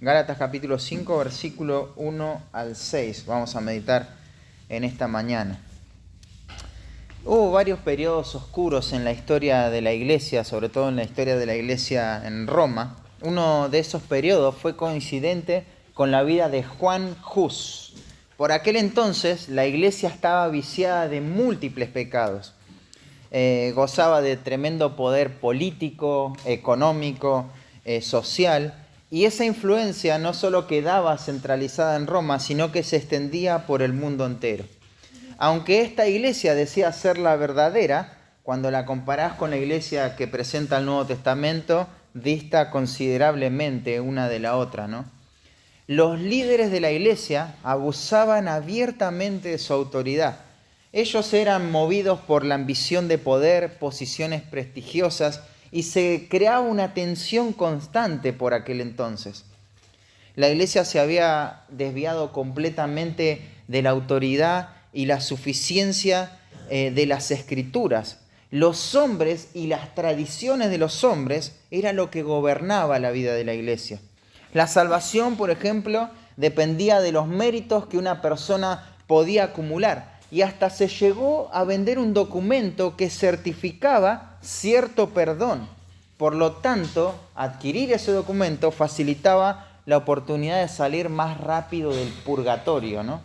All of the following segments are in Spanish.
Gálatas capítulo 5, versículo 1 al 6. Vamos a meditar en esta mañana. Hubo varios periodos oscuros en la historia de la iglesia, sobre todo en la historia de la iglesia en Roma. Uno de esos periodos fue coincidente con la vida de Juan Hus. Por aquel entonces la iglesia estaba viciada de múltiples pecados. Gozaba de tremendo poder político, económico, social, y esa influencia no solo quedaba centralizada en Roma, sino que se extendía por el mundo entero. Aunque esta iglesia decía ser la verdadera, cuando la comparás con la iglesia que presenta el Nuevo Testamento, dista considerablemente una de la otra, ¿no? Los líderes de la iglesia abusaban abiertamente de su autoridad. Ellos eran movidos por la ambición de poder, posiciones prestigiosas, y se creaba una tensión constante por aquel entonces. La iglesia se había desviado completamente de la autoridad y la suficiencia de las escrituras. Los hombres y las tradiciones de los hombres era lo que gobernaba la vida de la iglesia. La salvación, por ejemplo, dependía de los méritos que una persona podía acumular, y hasta se llegó a vender un documento que certificaba cierto perdón. Por lo tanto, adquirir ese documento facilitaba la oportunidad de salir más rápido del purgatorio, ¿no?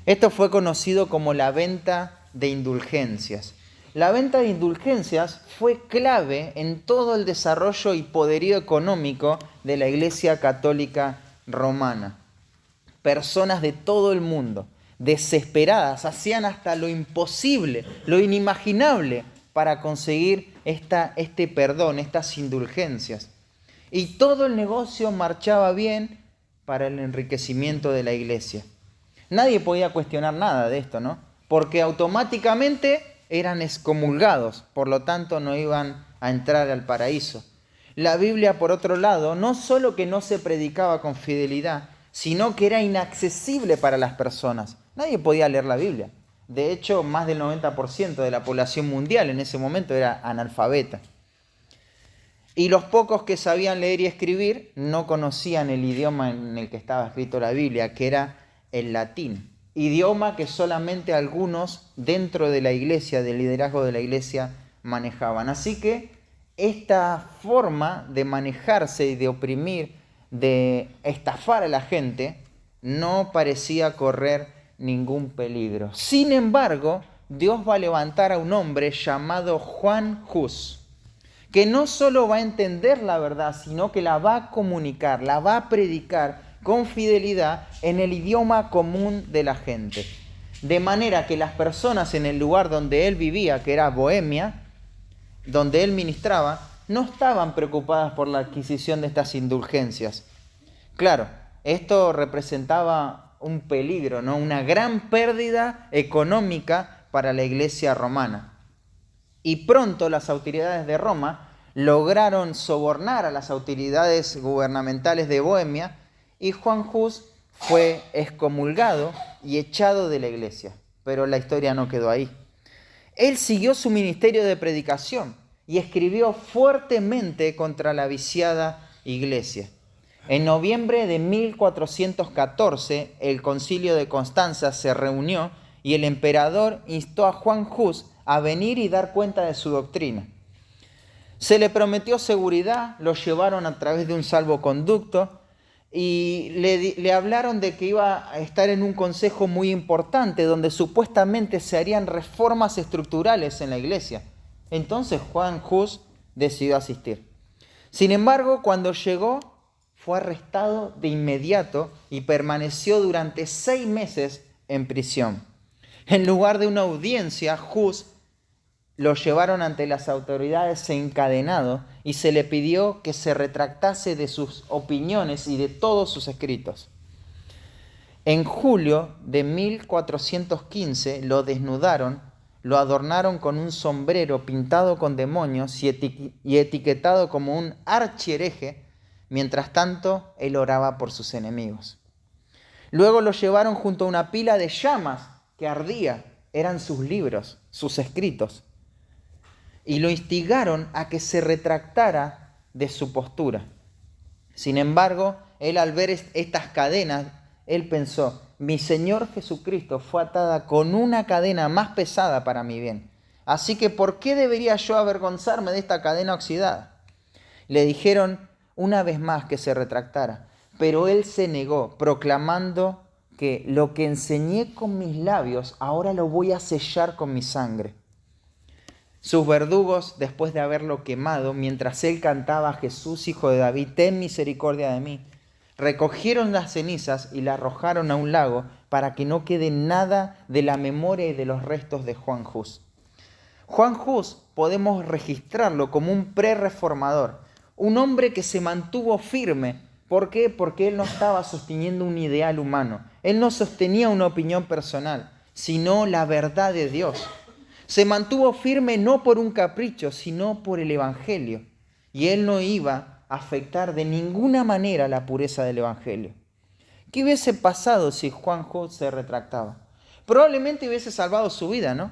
Esto fue conocido como la venta de indulgencias. La venta de indulgencias fue clave en todo el desarrollo y poderío económico de la Iglesia Católica Romana. Personas de todo el mundo, desesperadas, hacían hasta lo imposible, lo inimaginable para conseguir este perdón, estas indulgencias. Y todo el negocio marchaba bien para el enriquecimiento de la iglesia. Nadie podía cuestionar nada de esto, ¿no? Porque automáticamente eran excomulgados, por lo tanto no iban a entrar al paraíso. La Biblia, por otro lado, no solo que no se predicaba con fidelidad, sino que era inaccesible para las personas. Nadie podía leer la Biblia. De hecho, más del 90% de la población mundial en ese momento era analfabeta. Y los pocos que sabían leer y escribir no conocían el idioma en el que estaba escrito la Biblia, que era el latín. Idioma que solamente algunos dentro de la iglesia, del liderazgo de la iglesia, manejaban. Así que esta forma de manejarse y de oprimir, de estafar a la gente, no parecía correr ningún peligro. Sin embargo, Dios va a levantar a un hombre llamado Juan Hus, que no solo va a entender la verdad, sino que la va a comunicar, la va a predicar con fidelidad en el idioma común de la gente. De manera que las personas en el lugar donde él vivía, que era Bohemia, donde él ministraba, no estaban preocupadas por la adquisición de estas indulgencias. Claro, esto representaba un peligro, ¿no? Una gran pérdida económica para la iglesia romana. Y pronto las autoridades de Roma lograron sobornar a las autoridades gubernamentales de Bohemia, y Juan Hus fue excomulgado y echado de la iglesia. Pero la historia no quedó ahí. Él siguió su ministerio de predicación y escribió fuertemente contra la viciada iglesia. En noviembre de 1414, el concilio de Constanza se reunió y el emperador instó a Juan Hus a venir y dar cuenta de su doctrina. Se le prometió seguridad, lo llevaron a través de un salvoconducto y le hablaron de que iba a estar en un consejo muy importante donde supuestamente se harían reformas estructurales en la iglesia. Entonces Juan Hus decidió asistir. Sin embargo, cuando llegó, fue arrestado de inmediato y permaneció durante 6 meses en prisión. En lugar de una audiencia, Hus lo llevaron ante las autoridades encadenado y se le pidió que se retractase de sus opiniones y de todos sus escritos. En julio de 1415 lo desnudaron, lo adornaron con un sombrero pintado con demonios y etiquetado como un archihereje. Mientras tanto, él oraba por sus enemigos. Luego lo llevaron junto a una pila de llamas que ardía. Eran sus libros, sus escritos. Y lo instigaron a que se retractara de su postura. Sin embargo, él al ver estas cadenas, él pensó, mi Señor Jesucristo fue atada con una cadena más pesada para mi bien. Así que, ¿por qué debería yo avergonzarme de esta cadena oxidada? Le dijeron una vez más que se retractara, pero él se negó, proclamando que lo que enseñé con mis labios, ahora lo voy a sellar con mi sangre. Sus verdugos, después de haberlo quemado, mientras él cantaba, Jesús, hijo de David, ten misericordia de mí, recogieron las cenizas y las arrojaron a un lago para que no quede nada de la memoria y de los restos de Juan Hus. Juan Hus podemos registrarlo como un prerreformador, un hombre que se mantuvo firme. ¿Por qué? Porque él no estaba sosteniendo un ideal humano, él no sostenía una opinión personal, sino la verdad de Dios. Se mantuvo firme no por un capricho, sino por el Evangelio. Y él no iba a afectar de ninguna manera la pureza del Evangelio. ¿Qué hubiese pasado si Juan Hus se retractaba? Probablemente hubiese salvado su vida, ¿no?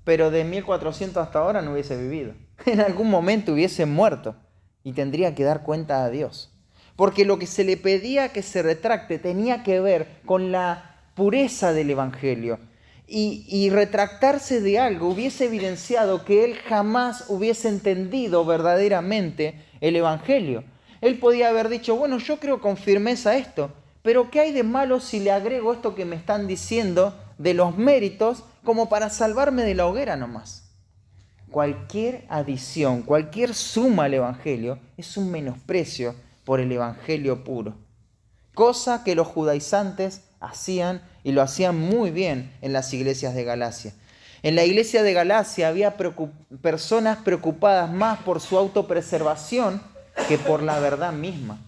Pero de 1400 hasta ahora no hubiese vivido. En algún momento hubiese muerto y tendría que dar cuenta a Dios. Porque lo que se le pedía que se retracte tenía que ver con la pureza del Evangelio. Y retractarse de algo hubiese evidenciado que él jamás hubiese entendido verdaderamente el Evangelio. Él podía haber dicho, bueno, yo creo con firmeza esto, pero ¿qué hay de malo si le agrego esto que me están diciendo de los méritos como para salvarme de la hoguera nomás? Cualquier adición, cualquier suma al Evangelio es un menosprecio por el Evangelio puro. Cosa que los judaizantes hacían y lo hacían muy bien en las iglesias de Galacia. En la iglesia de Galacia había personas preocupadas más por su autopreservación que por la verdad misma.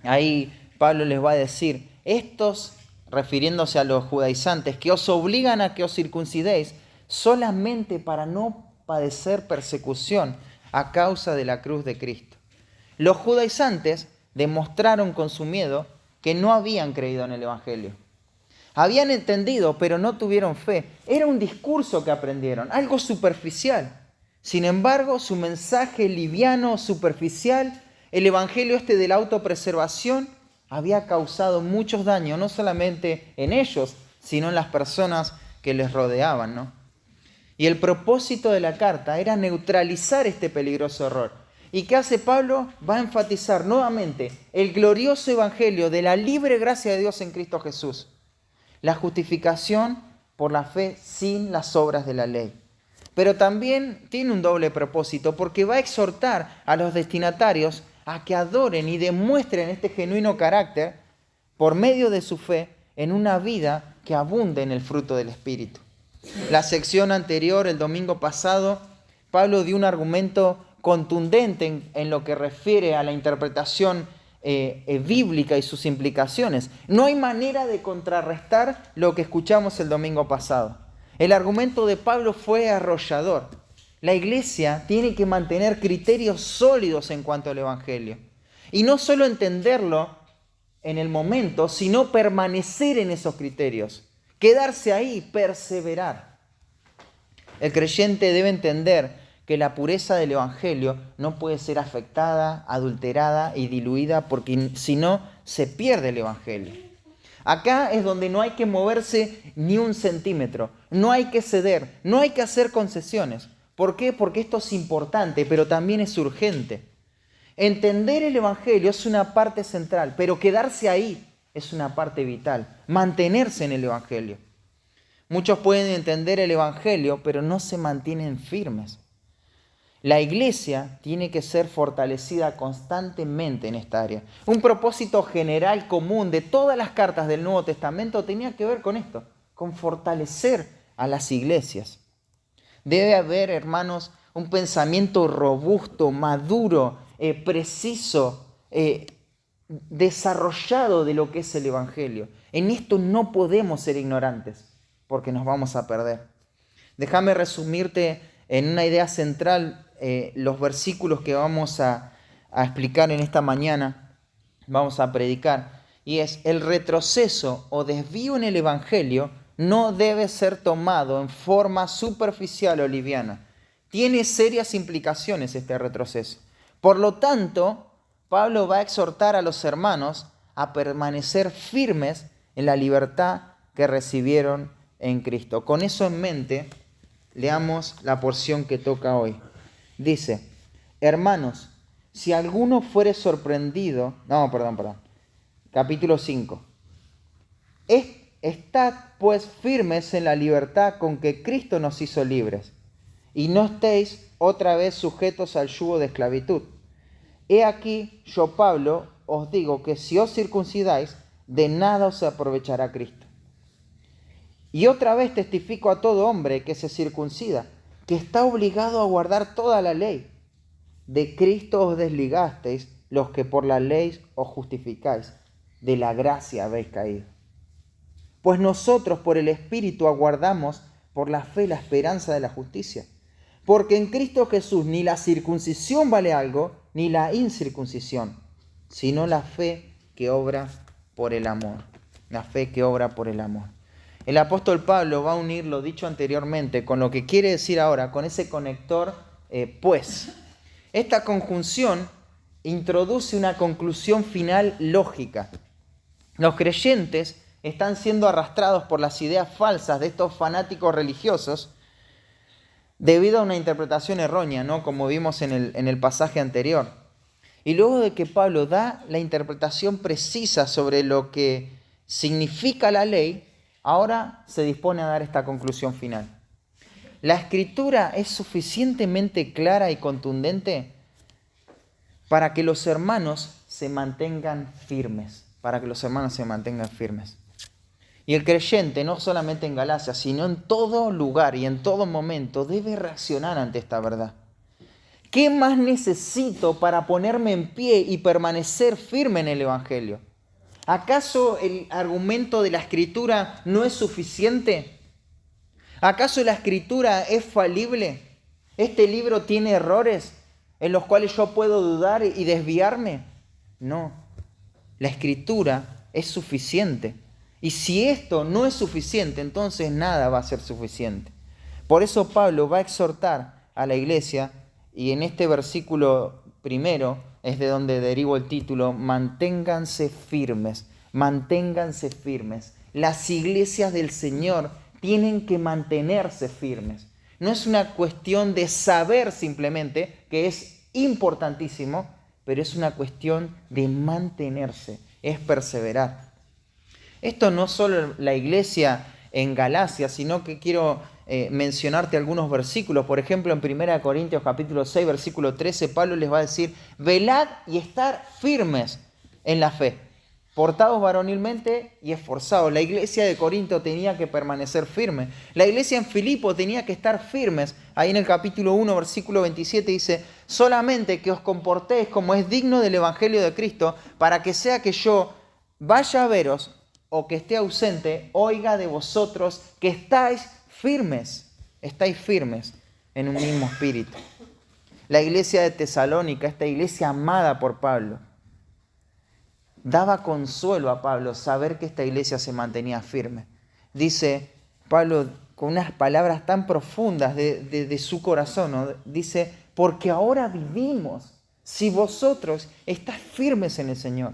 Ahí Pablo les va a decir, estos, refiriéndose a los judaizantes, que os obligan a que os circuncidéis solamente para no padecer persecución a causa de la cruz de Cristo. Los judaizantes demostraron con su miedo que no habían creído en el Evangelio. Habían entendido, pero no tuvieron fe. Era un discurso que aprendieron, algo superficial. Sin embargo, su mensaje liviano, superficial, el Evangelio de la autopreservación, había causado muchos daños, no solamente en ellos, sino en las personas que les rodeaban, ¿no? Y el propósito de la carta era neutralizar este peligroso error. ¿Y qué hace Pablo? Va a enfatizar nuevamente el glorioso evangelio de la libre gracia de Dios en Cristo Jesús. La justificación por la fe sin las obras de la ley. Pero también tiene un doble propósito porque va a exhortar a los destinatarios a que adoren y demuestren este genuino carácter por medio de su fe en una vida que abunde en el fruto del Espíritu. La sección anterior, el domingo pasado, Pablo dio un argumento contundente en lo que refiere a la interpretación bíblica y sus implicaciones. No hay manera de contrarrestar lo que escuchamos el domingo pasado. El argumento de Pablo fue arrollador. La iglesia tiene que mantener criterios sólidos en cuanto al Evangelio. Y no solo entenderlo en el momento, sino permanecer en esos criterios. Quedarse ahí, perseverar. El creyente debe entender que la pureza del Evangelio no puede ser afectada, adulterada y diluida porque si no, se pierde el Evangelio. Acá es donde no hay que moverse ni un centímetro, no hay que ceder, no hay que hacer concesiones. ¿Por qué? Porque esto es importante, pero también es urgente. Entender el Evangelio es una parte central, pero quedarse ahí es una parte vital, mantenerse en el Evangelio. Muchos pueden entender el Evangelio, pero no se mantienen firmes. La iglesia tiene que ser fortalecida constantemente en esta área. Un propósito general común de todas las cartas del Nuevo Testamento tenía que ver con esto, con fortalecer a las iglesias. Debe haber, hermanos, un pensamiento robusto, maduro, preciso, desarrollado de lo que es el Evangelio. En esto no podemos ser ignorantes, porque nos vamos a perder. Déjame resumirte en una idea central los versículos que vamos a explicar en esta mañana, vamos a predicar, y es: el retroceso o desvío en el Evangelio no debe ser tomado en forma superficial o liviana. Tiene serias implicaciones este retroceso. Por lo tanto, Pablo va a exhortar a los hermanos a permanecer firmes en la libertad que recibieron en Cristo. Con eso en mente, leamos la porción que toca hoy. Dice: hermanos, si alguno fuere sorprendido... Capítulo 5. Estad pues firmes en la libertad con que Cristo nos hizo libres, y no estéis otra vez sujetos al yugo de esclavitud. He aquí, yo Pablo, os digo que si os circuncidáis, de nada os aprovechará Cristo. Y otra vez testifico a todo hombre que se circuncida, que está obligado a guardar toda la ley. De Cristo os desligasteis los que por la ley os justificáis, de la gracia habéis caído. Pues nosotros por el Espíritu aguardamos por la fe la esperanza de la justicia. Porque en Cristo Jesús ni la circuncisión vale algo, ni la incircuncisión, sino la fe que obra por el amor. La fe que obra por el amor. El apóstol Pablo va a unir lo dicho anteriormente con lo que quiere decir ahora, con ese conector pues. Esta conjunción introduce una conclusión final lógica. Los creyentes están siendo arrastrados por las ideas falsas de estos fanáticos religiosos debido a una interpretación errónea, ¿no? Como vimos en el pasaje anterior. Y luego de que Pablo da la interpretación precisa sobre lo que significa la ley, ahora se dispone a dar esta conclusión final. La Escritura es suficientemente clara y contundente para que los hermanos se mantengan firmes. Y el creyente, no solamente en Galacia, sino en todo lugar y en todo momento, debe reaccionar ante esta verdad. ¿Qué más necesito para ponerme en pie y permanecer firme en el Evangelio? ¿Acaso el argumento de la Escritura no es suficiente? ¿Acaso la Escritura es falible? ¿Este libro tiene errores en los cuales yo puedo dudar y desviarme? No, la Escritura es suficiente. Y si esto no es suficiente, entonces nada va a ser suficiente. Por eso Pablo va a exhortar a la iglesia, y en este versículo primero es de donde derivo el título: manténganse firmes, manténganse firmes. Las iglesias del Señor tienen que mantenerse firmes. No es una cuestión de saber simplemente, que es importantísimo, pero es una cuestión de mantenerse, es perseverar. Esto no solo la iglesia en Galacia, sino que quiero mencionarte algunos versículos. Por ejemplo, en 1 Corintios capítulo 6, versículo 13, Pablo les va a decir: velad y estar firmes en la fe, portaos varonilmente y esforzados. La iglesia de Corinto tenía que permanecer firme. La iglesia en Filipo tenía que estar firmes. Ahí en el capítulo 1, versículo 27 dice: solamente que os comportéis como es digno del Evangelio de Cristo, para que sea que yo vaya a veros o que esté ausente, oiga de vosotros que estáis firmes en un mismo espíritu. La iglesia de Tesalónica, esta iglesia amada por Pablo, daba consuelo a Pablo saber que esta iglesia se mantenía firme. Dice Pablo con unas palabras tan profundas de su corazón, ¿no? Dice: porque ahora vivimos si vosotros estáis firmes en el Señor.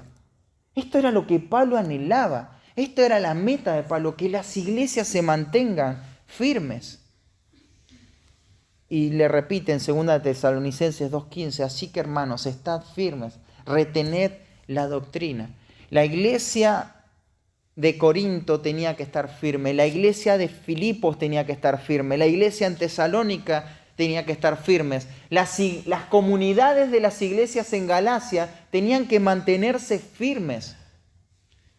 Esto era lo que Pablo anhelaba. Esto era la meta de Pablo, que las iglesias se mantengan firmes. Y le repite en 2 Tesalonicenses 2:15: así que hermanos, estad firmes, retened la doctrina. La iglesia de Corinto tenía que estar firme, la iglesia de Filipos tenía que estar firme, la iglesia en Tesalónica tenía que estar firmes, las comunidades de las iglesias en Galacia tenían que mantenerse firmes.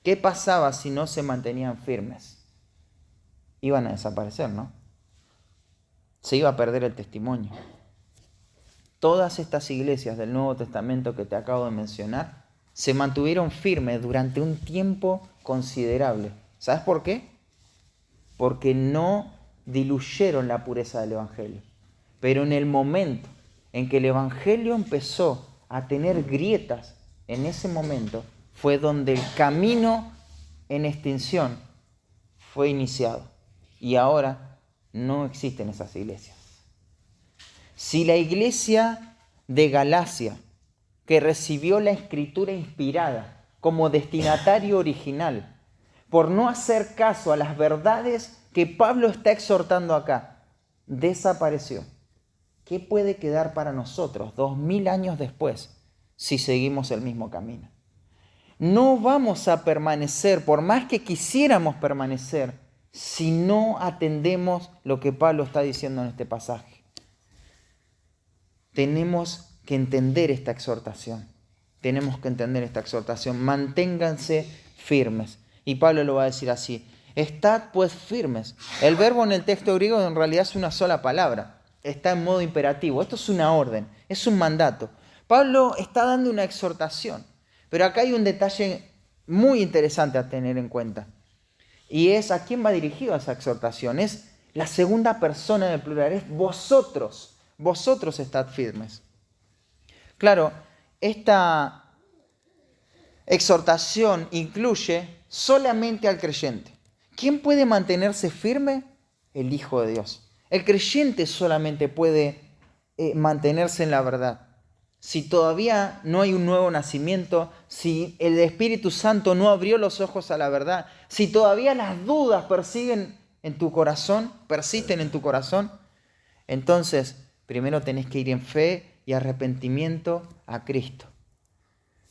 ¿Qué pasaba si no se mantenían firmes? Iban a desaparecer, ¿no? Se iba a perder el testimonio. Todas estas iglesias del Nuevo Testamento que te acabo de mencionar se mantuvieron firmes durante un tiempo considerable. ¿Sabes por qué? Porque no diluyeron la pureza del Evangelio. Pero en el momento en que el Evangelio empezó a tener grietas, en ese momento fue donde el camino en extinción fue iniciado. Y ahora no existen esas iglesias. Si la iglesia de Galacia que recibió la escritura inspirada como destinatario original, por no hacer caso a las verdades que Pablo está exhortando acá, desapareció. ¿Qué puede quedar para nosotros 2000 años después si seguimos el mismo camino? No vamos a permanecer, por más que quisiéramos permanecer, si no atendemos lo que Pablo está diciendo en este pasaje. Tenemos que entender esta exhortación. Manténganse firmes. Y Pablo lo va a decir así: estad pues firmes. El verbo en el texto griego en realidad es una sola palabra. Está en modo imperativo. Esto es una orden, es un mandato. Pablo está dando una exhortación. Pero acá hay un detalle muy interesante a tener en cuenta. Y es a quién va dirigido esa exhortación. Es la segunda persona del plural. Es vosotros. Vosotros estad firmes. Claro, esta exhortación incluye solamente al creyente. ¿Quién puede mantenerse firme? El Hijo de Dios. El creyente solamente puede mantenerse en la verdad. Si todavía no hay un nuevo nacimiento, si el Espíritu Santo no abrió los ojos a la verdad, si todavía las dudas persisten en tu corazón, entonces primero tenés que ir en fe y arrepentimiento a Cristo.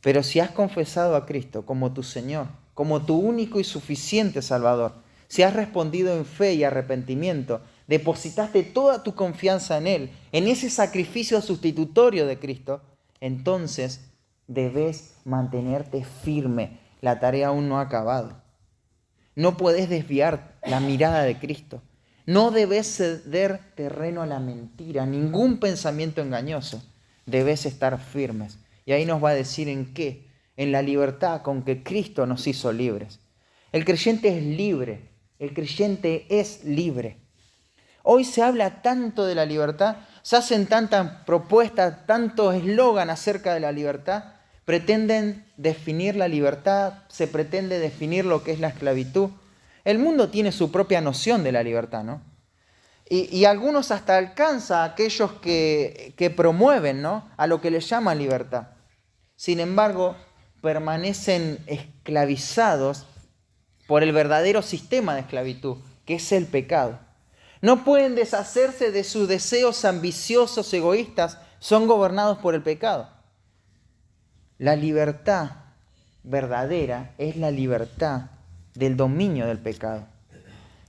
Pero si has confesado a Cristo como tu Señor, como tu único y suficiente Salvador, si has respondido en fe y arrepentimiento, depositaste toda tu confianza en Él, en ese sacrificio sustitutorio de Cristo, entonces debes mantenerte firme. La tarea aún no ha acabado. No puedes desviar la mirada de Cristo. No debes ceder terreno a la mentira, ningún pensamiento engañoso. Debes estar firmes. Y ahí nos va a decir en qué. En la libertad con que Cristo nos hizo libres. El creyente es libre. El creyente es libre. Hoy se habla tanto de la libertad, se hacen tantas propuestas, tantos eslogan acerca de la libertad. Pretenden definir la libertad, se pretende definir lo que es la esclavitud. El mundo tiene su propia noción de la libertad, ¿no? Y algunos hasta alcanza a aquellos que promueven, ¿no?, a lo que les llaman libertad. Sin embargo, permanecen esclavizados por el verdadero sistema de esclavitud, que es el pecado. No pueden deshacerse de sus deseos ambiciosos, egoístas, son gobernados por el pecado. La libertad verdadera es la libertad del dominio del pecado.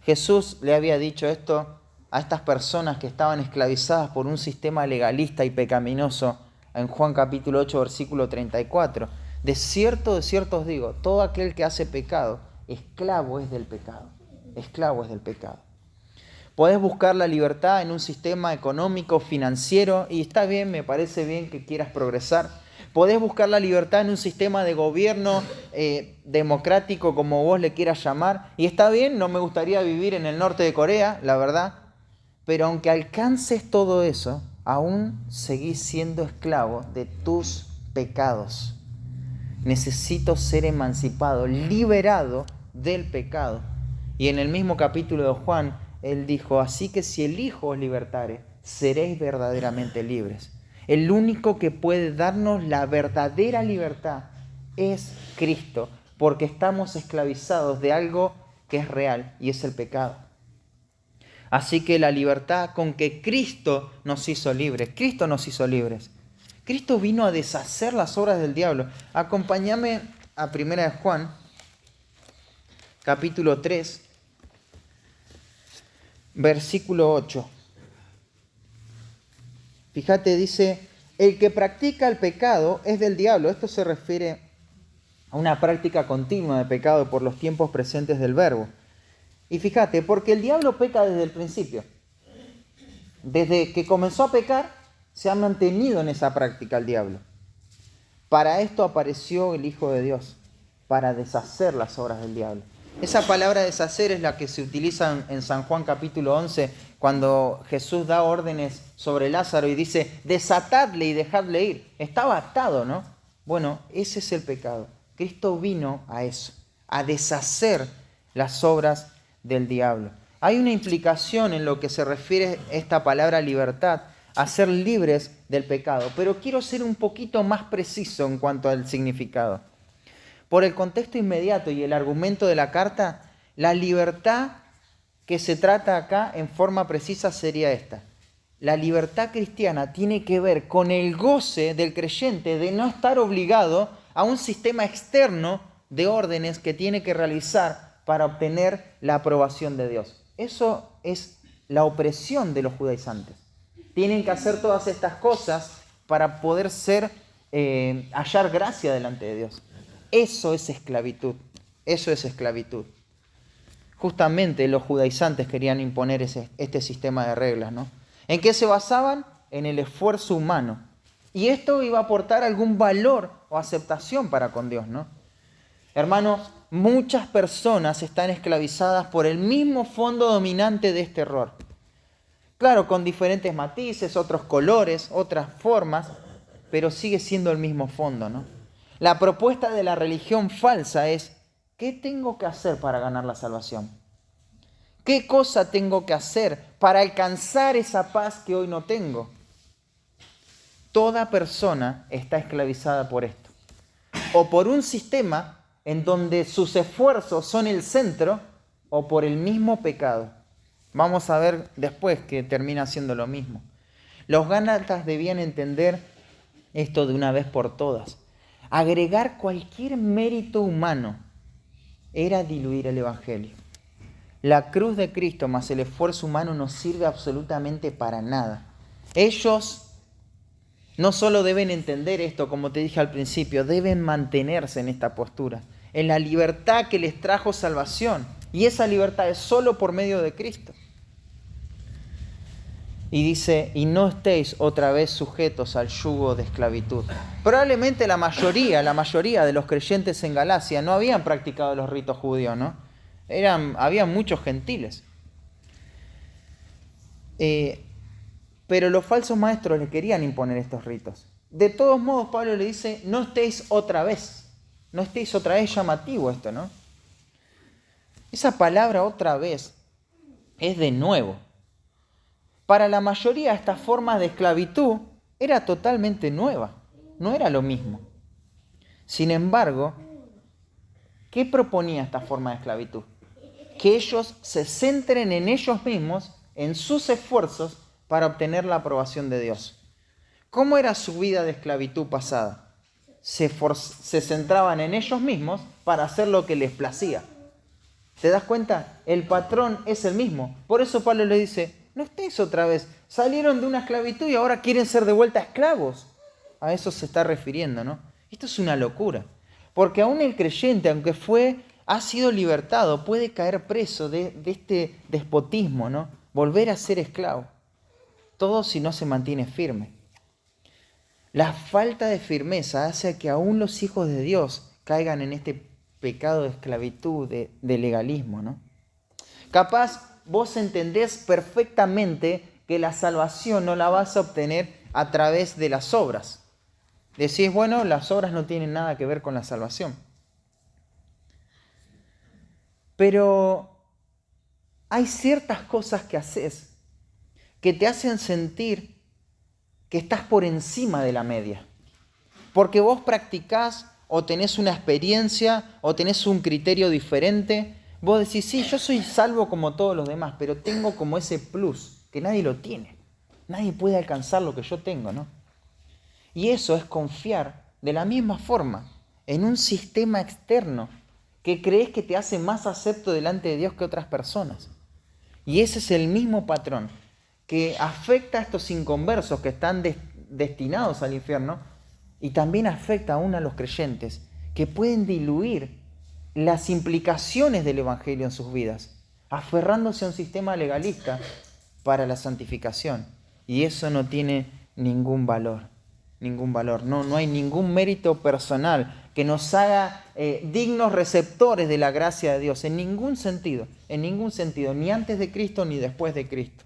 Jesús le había dicho esto a estas personas que estaban esclavizadas por un sistema legalista y pecaminoso en Juan capítulo 8, versículo 34. De cierto os digo, todo aquel que hace pecado, esclavo es del pecado. Esclavo es del pecado. Podés buscar la libertad en un sistema económico, financiero, y está bien, me parece bien que quieras progresar. Podés buscar la libertad en un sistema de gobierno democrático, como vos le quieras llamar, y está bien, no me gustaría vivir en el norte de Corea, la verdad, pero aunque alcances todo eso, aún seguís siendo esclavo de tus pecados. Necesito ser emancipado, liberado del pecado. Y en el mismo capítulo de Juan, él dijo: así que si el Hijo os libertare, seréis verdaderamente libres. El único que puede darnos la verdadera libertad es Cristo, porque estamos esclavizados de algo que es real y es el pecado. Así que la libertad con que Cristo nos hizo libres, Cristo nos hizo libres. Cristo vino a deshacer las obras del diablo. Acompáñame a 1 de Juan, capítulo 3, versículo 8. Fíjate, dice: el que practica el pecado es del diablo. Esto se refiere a una práctica continua de pecado por los tiempos presentes del verbo. Y fíjate, porque el diablo peca desde el principio. Desde que comenzó a pecar, se ha mantenido en esa práctica el diablo. Para esto apareció el Hijo de Dios, para deshacer las obras del diablo. Esa palabra deshacer es la que se utiliza en San Juan capítulo 11, cuando Jesús da órdenes sobre Lázaro y dice: desatadle y dejadle ir. Estaba atado, ¿no? Bueno, ese es el pecado. Cristo vino a eso, a deshacer las obras del diablo. Hay una implicación en lo que se refiere a esta palabra libertad. a ser libres del pecado. Pero quiero ser un poquito más preciso en cuanto al significado. Por el contexto inmediato y el argumento de la carta, la libertad que se trata acá en forma precisa sería esta. La libertad cristiana tiene que ver con el goce del creyente de no estar obligado a un sistema externo de órdenes que tiene que realizar para obtener la aprobación de Dios. Eso es la opresión de los judaizantes. Tienen que hacer todas estas cosas para poder hallar gracia delante de Dios. Eso es esclavitud. Eso es esclavitud. Justamente los judaizantes querían imponer este sistema de reglas, ¿no? ¿En qué se basaban? En el esfuerzo humano. Y esto iba a aportar algún valor o aceptación para con Dios, ¿no? Hermanos, muchas personas están esclavizadas por el mismo fondo dominante de este error. Claro, con diferentes matices, otros colores, otras formas, pero sigue siendo el mismo fondo, ¿no? La propuesta de la religión falsa es: ¿qué tengo que hacer para ganar la salvación? ¿Qué cosa tengo que hacer para alcanzar esa paz que hoy no tengo? Toda persona está esclavizada por esto. O por un sistema en donde sus esfuerzos son el centro, o por el mismo pecado. Vamos a ver después que termina siendo lo mismo. Los gálatas debían entender esto de una vez por todas. Agregar cualquier mérito humano era diluir el Evangelio. La cruz de Cristo más el esfuerzo humano no sirve absolutamente para nada. Ellos no solo deben entender esto, como te dije al principio, deben mantenerse en esta postura, en la libertad que les trajo salvación. Y esa libertad es solo por medio de Cristo. Y dice: y no estéis otra vez sujetos al yugo de esclavitud. Probablemente la mayoría de los creyentes en Galacia no habían practicado los ritos judíos, ¿no? Había muchos gentiles. Pero los falsos maestros le querían imponer estos ritos. De todos modos, Pablo le dice: no estéis otra vez. No estéis otra vez, llamativo esto, ¿no? Esa palabra otra vez es de nuevo. Para la mayoría esta forma de esclavitud era totalmente nueva, no era lo mismo. Sin embargo, ¿qué proponía esta forma de esclavitud? Que ellos se centren en ellos mismos, en sus esfuerzos para obtener la aprobación de Dios. ¿Cómo era su vida de esclavitud pasada? Se centraban en ellos mismos para hacer lo que les placía. ¿Te das cuenta? El patrón es el mismo. Por eso Pablo le dice: no estéis otra vez. Salieron de una esclavitud y ahora quieren ser de vuelta esclavos. A eso se está refiriendo, ¿no? Esto es una locura. Porque aún el creyente, aunque ha sido libertado, puede caer preso de este despotismo, ¿no? Volver a ser esclavo. Todo si no se mantiene firme. La falta de firmeza hace que aún los hijos de Dios caigan en este pecado de esclavitud, de legalismo, ¿no? Capaz vos entendés perfectamente que la salvación no la vas a obtener a través de las obras. Decís: bueno, las obras no tienen nada que ver con la salvación. Pero hay ciertas cosas que haces que te hacen sentir que estás por encima de la media. Porque vos practicás o tenés una experiencia o tenés un criterio diferente. Vos decís: sí, yo soy salvo como todos los demás, pero tengo como ese plus que nadie lo tiene. Nadie puede alcanzar lo que yo tengo, ¿no? Y eso es confiar de la misma forma en un sistema externo que crees que te hace más acepto delante de Dios que otras personas. Y ese es el mismo patrón que afecta a estos inconversos que están destinados al infierno, y también afecta aún a los creyentes que pueden diluir las implicaciones del Evangelio en sus vidas, aferrándose a un sistema legalista para la santificación. Y eso no tiene ningún valor. No hay ningún mérito personal que nos haga dignos receptores de la gracia de Dios, en ningún sentido, ni antes de Cristo ni después de Cristo.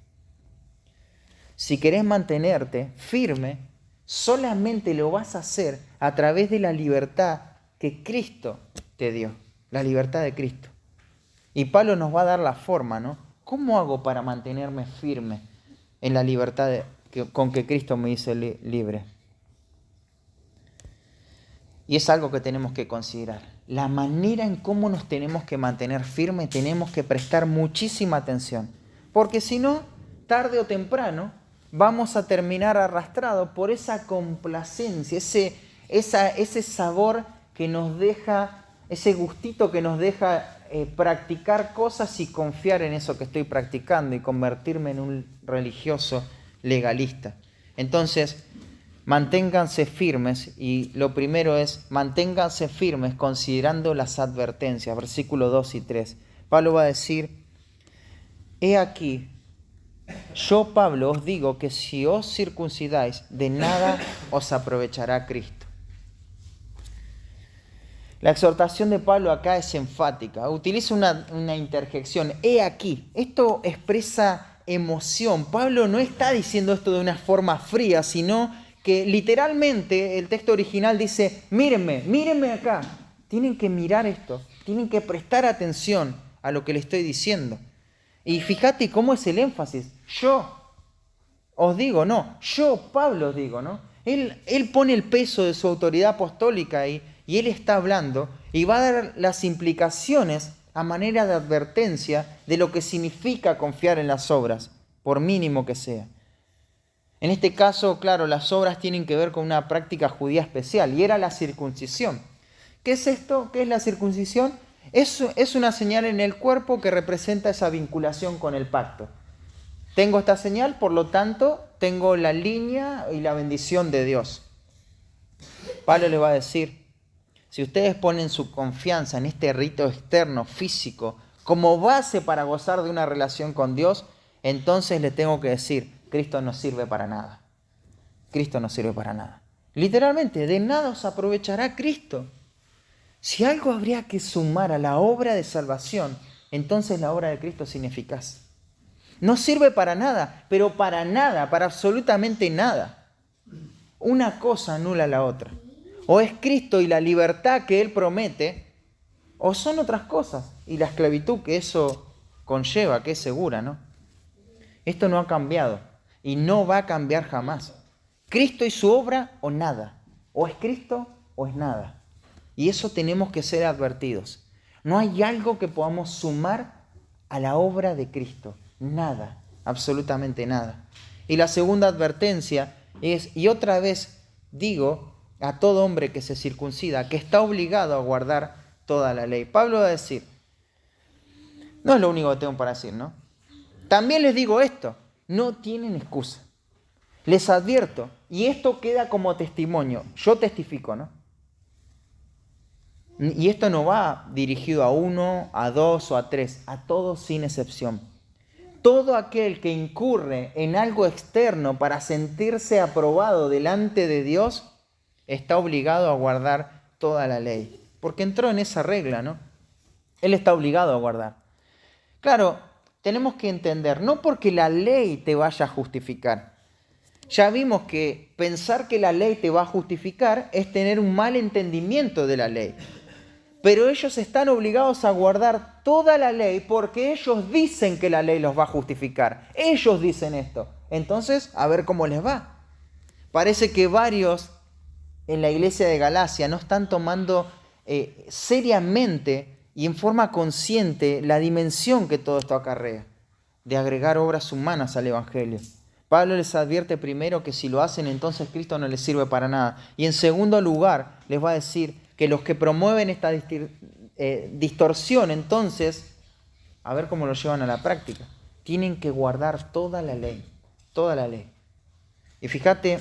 Si querés mantenerte firme, solamente lo vas a hacer a través de la libertad que Cristo te dio, la libertad de Cristo. Y Pablo nos va a dar la forma, ¿no? ¿Cómo hago para mantenerme firme en la libertad con que Cristo me hizo libre. Y es algo que tenemos que considerar. La manera en cómo nos tenemos que mantener firmes, tenemos que prestar muchísima atención. Porque si no, tarde o temprano, vamos a terminar arrastrados por esa complacencia, ese sabor que nos deja, ese gustito que nos deja practicar cosas y confiar en eso que estoy practicando y convertirme en un religioso legalista. Entonces, manténganse firmes, y lo primero es, manténganse firmes considerando las advertencias, versículos 2 y 3. Pablo va a decir, he aquí, yo Pablo os digo que si os circuncidáis, de nada os aprovechará Cristo. La exhortación de Pablo acá es enfática, utiliza una interjección, he aquí. Esto expresa emoción. Pablo no está diciendo esto de una forma fría, sino que literalmente el texto original dice, mírenme acá. Tienen que mirar esto, tienen que prestar atención a lo que le estoy diciendo. Y fíjate cómo es el énfasis. Yo os digo, no, yo Pablo os digo, ¿no? Él pone el peso de su autoridad apostólica ahí, y él está hablando y va a dar las implicaciones a manera de advertencia de lo que significa confiar en las obras, por mínimo que sea. En este caso, claro, las obras tienen que ver con una práctica judía especial, y era la circuncisión. ¿Qué es esto? ¿Qué es la circuncisión? Es una señal en el cuerpo que representa esa vinculación con el pacto. Tengo esta señal, por lo tanto, tengo la línea y la bendición de Dios. Pablo le va a decir, si ustedes ponen su confianza en este rito externo, físico, como base para gozar de una relación con Dios, entonces les tengo que decir, Cristo no sirve para nada. Cristo no sirve para nada. Literalmente, de nada os aprovechará Cristo. Si algo habría que sumar a la obra de salvación, entonces la obra de Cristo es ineficaz. No sirve para nada, pero para nada, para absolutamente nada. Una cosa anula la otra. O es Cristo y la libertad que Él promete, o son otras cosas y la esclavitud que eso conlleva, que es segura, ¿no? Esto no ha cambiado y no va a cambiar jamás. Cristo y su obra o nada. O es Cristo o es nada. Y eso tenemos que ser advertidos. No hay algo que podamos sumar a la obra de Cristo. Nada, absolutamente nada. Y la segunda advertencia es, y otra vez digo a todo hombre que se circuncida, que está obligado a guardar toda la ley. Pablo va a decir, no es lo único que tengo para decir, ¿no? También les digo esto, no tienen excusa. Les advierto, y esto queda como testimonio, yo testifico, ¿no? Y esto no va dirigido a uno, a dos o a tres, a todos sin excepción. Todo aquel que incurre en algo externo para sentirse aprobado delante de Dios, está obligado a guardar toda la ley. Porque entró en esa regla, ¿no? Él está obligado a guardar. Claro, tenemos que entender, no porque la ley te vaya a justificar. Ya vimos que pensar que la ley te va a justificar es tener un mal entendimiento de la ley. Pero ellos están obligados a guardar toda la ley porque ellos dicen que la ley los va a justificar. Ellos dicen esto. Entonces, a ver cómo les va. Parece que varios en la iglesia de Galacia no están tomando seriamente y en forma consciente la dimensión que todo esto acarrea, de agregar obras humanas al Evangelio. Pablo les advierte primero que si lo hacen, entonces Cristo no les sirve para nada. Y en segundo lugar, les va a decir que los que promueven esta distorsión, entonces, a ver cómo lo llevan a la práctica, tienen que guardar toda la ley, toda la ley. Y fíjate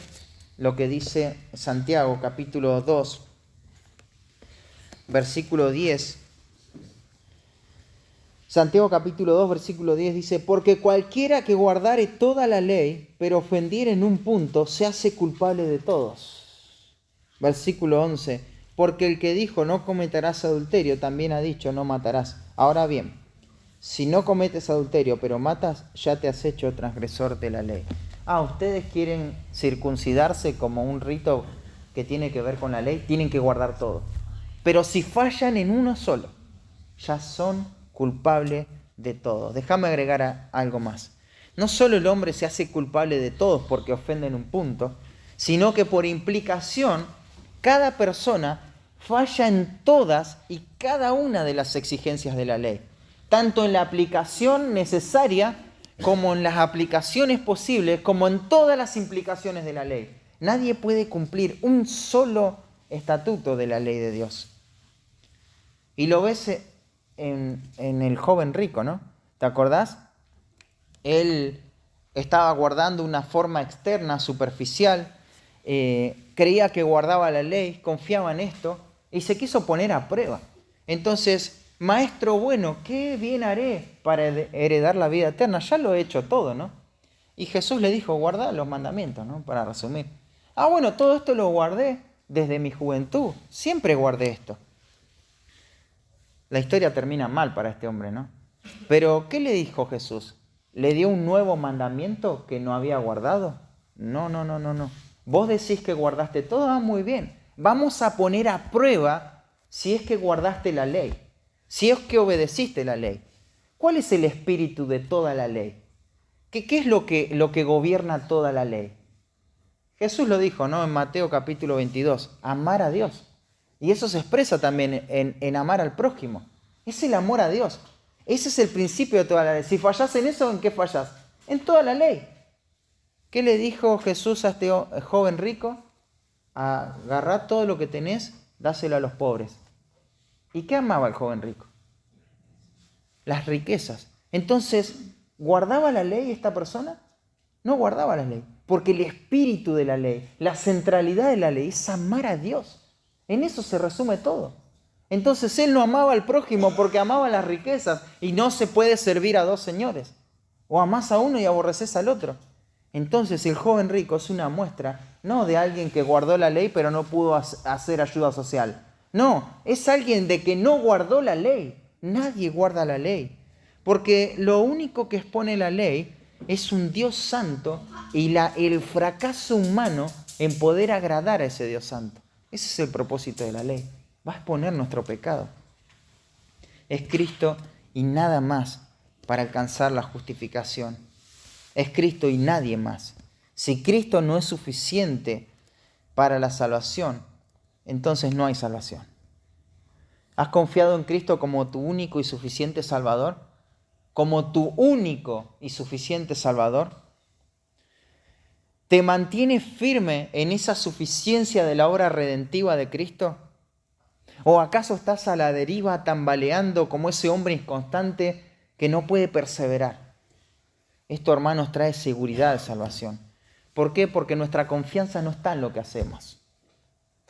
lo que dice Santiago, capítulo 2, versículo 10. Santiago capítulo 2, versículo 10 dice, porque cualquiera que guardare toda la ley, pero ofendiere en un punto, se hace culpable de todos. Versículo 11, porque el que dijo no cometerás adulterio, también ha dicho no matarás. Ahora bien, si no cometes adulterio, pero matas, ya te has hecho transgresor de la ley. Ustedes quieren circuncidarse como un rito que tiene que ver con la ley, tienen que guardar todo. Pero si fallan en uno solo, ya son culpables de todo. Déjame agregar algo más. no solo el hombre se hace culpable de todos porque ofenden un punto, sino que por implicación, cada persona falla en todas y cada una de las exigencias de la ley, tanto en la aplicación necesaria como en las aplicaciones posibles, como en todas las implicaciones de la ley. Nadie puede cumplir un solo estatuto de la ley de Dios. Y lo ves en el joven rico, ¿no? ¿Te acordás? Él estaba guardando una forma externa, superficial, creía que guardaba la ley, confiaba en esto y se quiso poner a prueba. Entonces, maestro bueno, ¿qué bien haré para heredar la vida eterna? Ya lo he hecho todo, ¿no? Y Jesús le dijo, guarda los mandamientos, ¿no? Para resumir. Ah, bueno, todo esto lo guardé desde mi juventud, siempre guardé esto. La historia termina mal para este hombre, ¿no? Pero, ¿qué le dijo Jesús? ¿Le dio un nuevo mandamiento que no había guardado? No. Vos decís que guardaste todo, muy bien. Vamos a poner a prueba si es que guardaste la ley, si es que obedeciste la ley. ¿Cuál es el espíritu de toda la ley? ¿Qué es lo que gobierna toda la ley? Jesús lo dijo, ¿no? En Mateo capítulo 22, amar a Dios. Y eso se expresa también en amar al prójimo. Es el amor a Dios. Ese es el principio de toda la ley. Si fallás en eso, ¿en qué fallás? En toda la ley. ¿Qué le dijo Jesús a este joven rico? Agarrá todo lo que tenés, dáselo a los pobres. ¿Y qué amaba el joven rico? Las riquezas. Entonces, ¿guardaba la ley esta persona? No guardaba la ley. Porque el espíritu de la ley, la centralidad de la ley es amar a Dios. En eso se resume todo. Entonces él no amaba al prójimo porque amaba las riquezas y no se puede servir a dos señores. O amás a uno y aborreces al otro. Entonces el joven rico es una muestra no de alguien que guardó la ley pero no pudo hacer ayuda social. No, es alguien de que no guardó la ley. Nadie guarda la ley. Porque lo único que expone la ley es un Dios santo y el fracaso humano en poder agradar a ese Dios santo. Ese es el propósito de la ley. Va a exponer nuestro pecado. Es Cristo y nada más para alcanzar la justificación. Es Cristo y nadie más. Si Cristo no es suficiente para la salvación, entonces no hay salvación. ¿Has confiado en Cristo como tu único y suficiente Salvador? ¿Como tu único y suficiente Salvador? ¿Te mantienes firme en esa suficiencia de la obra redentiva de Cristo? ¿O acaso estás a la deriva tambaleando como ese hombre inconstante que no puede perseverar? Esto, hermanos, trae seguridad de salvación. ¿Por qué? Porque nuestra confianza no está en lo que hacemos.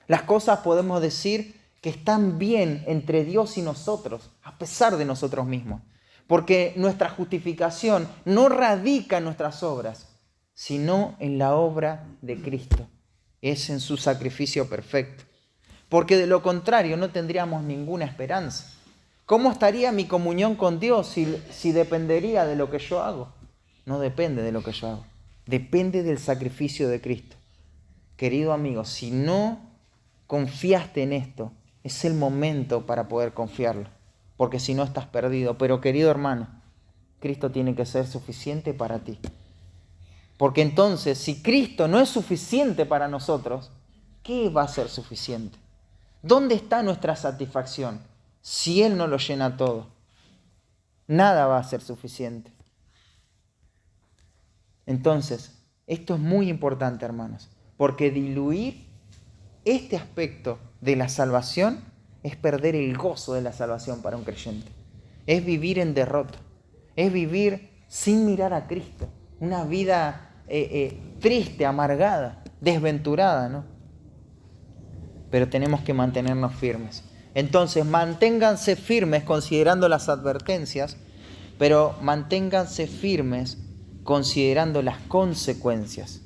Las cosas podemos decir que están bien entre Dios y nosotros, a pesar de nosotros mismos. Porque nuestra justificación no radica en nuestras obras, sino en la obra de Cristo. Es en su sacrificio perfecto. Porque de lo contrario no tendríamos ninguna esperanza. ¿Cómo estaría mi comunión con Dios si dependería de lo que yo hago? No depende de lo que yo hago. Depende del sacrificio de Cristo. Querido amigo, si no confiaste en esto, es el momento para poder confiarlo. Porque si no estás perdido. Pero querido hermano, Cristo tiene que ser suficiente para ti. Porque entonces, si Cristo no es suficiente para nosotros, ¿qué va a ser suficiente? ¿Dónde está nuestra satisfacción si Él no lo llena todo? Nada va a ser suficiente. Entonces, esto es muy importante, hermanos, porque diluir este aspecto de la salvación es perder el gozo de la salvación para un creyente. Es vivir en derrota, es vivir sin mirar a Cristo, una vida triste, amargada, desventurada, ¿no? Pero tenemos que mantenernos firmes. Entonces, manténganse firmes considerando las advertencias, pero manténganse firmes considerando las consecuencias.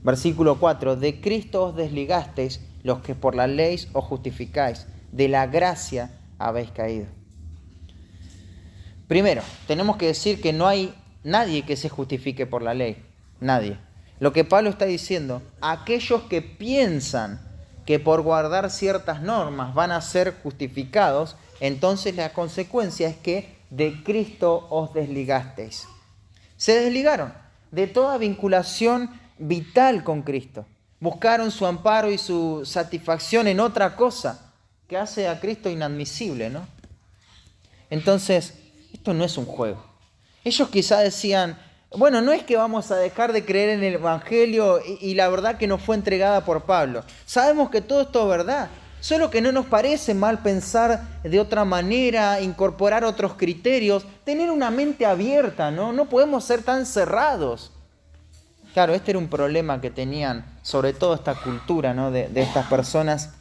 Versículo 4, de Cristo os desligasteis los que por la ley os justificáis, de la gracia habéis caído. Primero, tenemos que decir que no hay nadie que se justifique por la ley, nadie. Lo que Pablo está diciendo, aquellos que piensan que por guardar ciertas normas van a ser justificados, entonces la consecuencia es que de Cristo os desligasteis. Se desligaron de toda vinculación vital con Cristo. Buscaron su amparo y su satisfacción en otra cosa que hace a Cristo inadmisible, ¿no? Entonces, esto no es un juego. Ellos quizá decían, bueno, no es que vamos a dejar de creer en el Evangelio y la verdad que nos fue entregada por Pablo. Sabemos que todo esto es verdad, solo que no nos parece mal pensar de otra manera, incorporar otros criterios, tener una mente abierta, ¿no? No podemos ser tan cerrados. Claro, este era un problema que tenían, sobre todo esta cultura, ¿no? de estas personas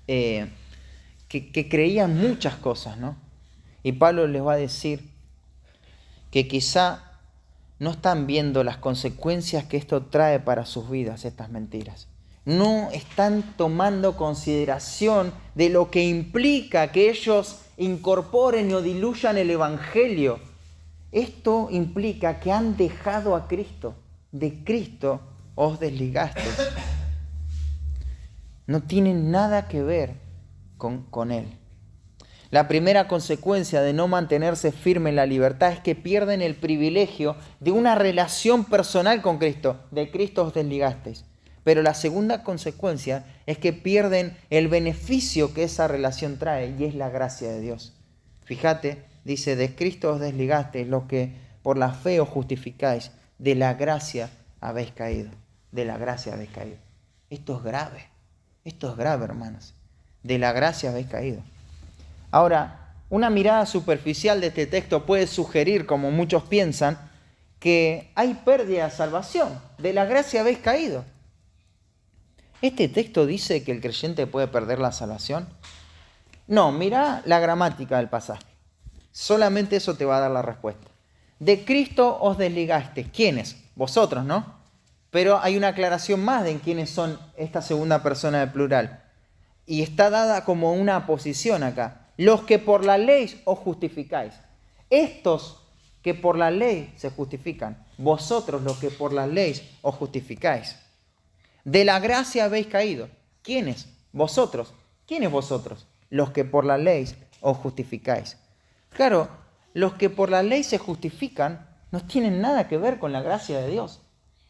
que creían muchas cosas, ¿no? Y Pablo les va a decir que quizá no están viendo las consecuencias que esto trae para sus vidas, estas mentiras. No están tomando consideración de lo que implica que ellos incorporen o diluyan el Evangelio. Esto implica que han dejado a Cristo. De Cristo os desligasteis. No tienen nada que ver con Él. La primera consecuencia de no mantenerse firme en la libertad es que pierden el privilegio de una relación personal con Cristo. De Cristo os desligasteis. Pero la segunda consecuencia es que pierden el beneficio que esa relación trae, y es la gracia de Dios. Fíjate, dice, de Cristo os desligasteis, los que por la fe os justificáis, de la gracia habéis caído. De la gracia habéis caído. Esto es grave, hermanos. De la gracia habéis caído. Ahora, una mirada superficial de este texto puede sugerir, como muchos piensan, que hay pérdida de salvación. De la gracia habéis caído. ¿Este texto dice que el creyente puede perder la salvación? No, mira la gramática del pasaje. Solamente eso te va a dar la respuesta. De Cristo os desligasteis. ¿Quiénes? Vosotros, ¿no? Pero hay una aclaración más de en quiénes son esta segunda persona del plural. Y está dada como una posición acá. Los que por la ley os justificáis. Estos que por la ley se justifican. Vosotros los que por la ley os justificáis. De la gracia habéis caído. ¿Quiénes? Vosotros. ¿Quiénes vosotros? Los que por la ley os justificáis. Claro, los que por la ley se justifican no tienen nada que ver con la gracia de Dios.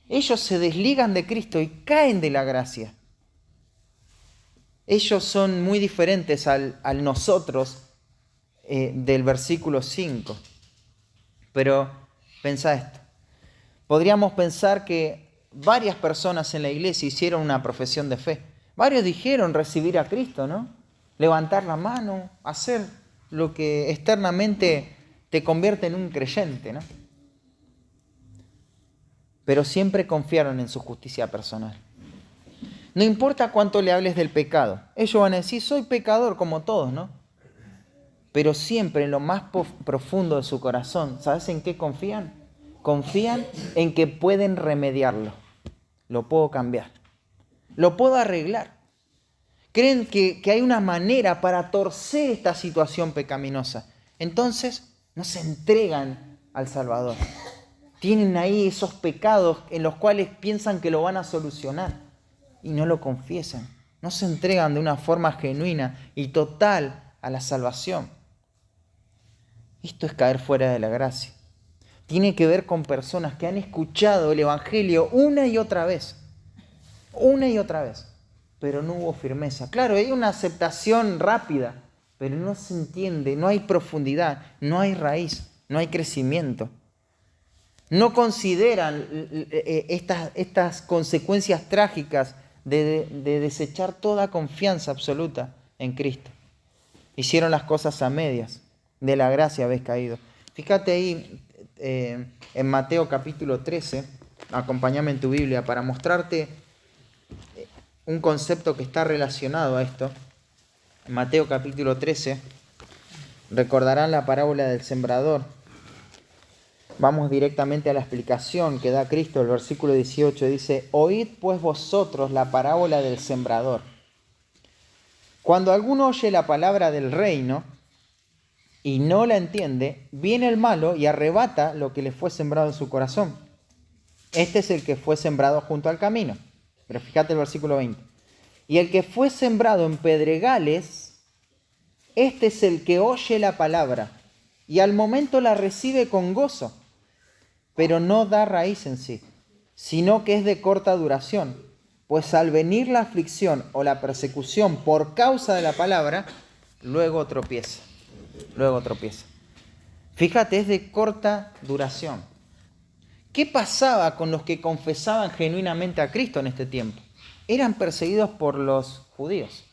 Ellos se desligan de Cristo y caen de la gracia. Ellos son muy diferentes al nosotros del versículo 5. Pero pensá esto. Podríamos pensar que varias personas en la iglesia hicieron una profesión de fe. Varios dijeron recibir a Cristo, ¿no? Levantar la mano, hacer lo que externamente te convierte en un creyente, ¿no? Pero siempre confiaron en su justicia personal. No importa cuánto le hables del pecado. Ellos van a decir, soy pecador como todos, ¿no? Pero siempre en lo más profundo de su corazón, ¿sabes en qué confían? Confían en que pueden remediarlo. Lo puedo cambiar. Lo puedo arreglar. Creen que hay una manera para torcer esta situación pecaminosa. Entonces, no se entregan al Salvador. Tienen ahí esos pecados en los cuales piensan que lo van a solucionar y no lo confiesan. No se entregan de una forma genuina y total a la salvación. Esto es caer fuera de la gracia. Tiene que ver con personas que han escuchado el Evangelio una y otra vez, pero no hubo firmeza. Claro, hay una aceptación rápida, pero no se entiende, no hay profundidad, no hay raíz, no hay crecimiento. No consideran estas consecuencias trágicas de desechar toda confianza absoluta en Cristo. Hicieron las cosas a medias, de la gracia habéis caído. Fíjate ahí en Mateo capítulo 13, acompáñame en tu Biblia para mostrarte un concepto que está relacionado a esto. En Mateo capítulo 13, recordarán la parábola del sembrador. Vamos directamente a la explicación que da Cristo. El versículo 18 dice, oíd pues vosotros la parábola del sembrador. Cuando alguno oye la palabra del reino y no la entiende, viene el malo y arrebata lo que le fue sembrado en su corazón. Este es el que fue sembrado junto al camino. Pero fíjate el versículo 20. Y el que fue sembrado en pedregales, este es el que oye la palabra y al momento la recibe con gozo. pero no da raíz en sí, sino que es de corta duración, pues al venir la aflicción o la persecución por causa de la palabra, luego tropieza. Fíjate, es de corta duración. ¿Qué pasaba con los que confesaban genuinamente a Cristo en este tiempo? Eran perseguidos por los judíos.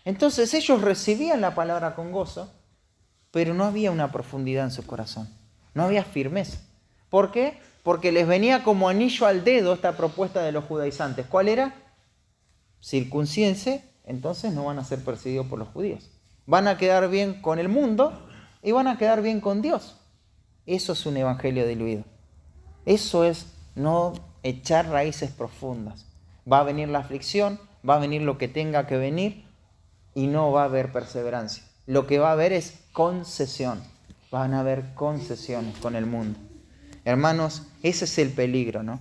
Entonces ellos recibían la palabra con gozo, pero no había una profundidad en su corazón. No había firmeza. ¿Por qué? Porque les venía como anillo al dedo esta propuesta de los judaizantes. ¿Cuál era? Circuncídense, entonces no van a ser perseguidos por los judíos. Van a quedar bien con el mundo y van a quedar bien con Dios. Eso es un evangelio diluido. Eso es no echar raíces profundas. Va a venir la aflicción, va a venir lo que tenga que venir y no va a haber perseverancia. Lo que va a haber es concesión. Van a haber concesiones con el mundo. Hermanos, ese es el peligro, ¿no?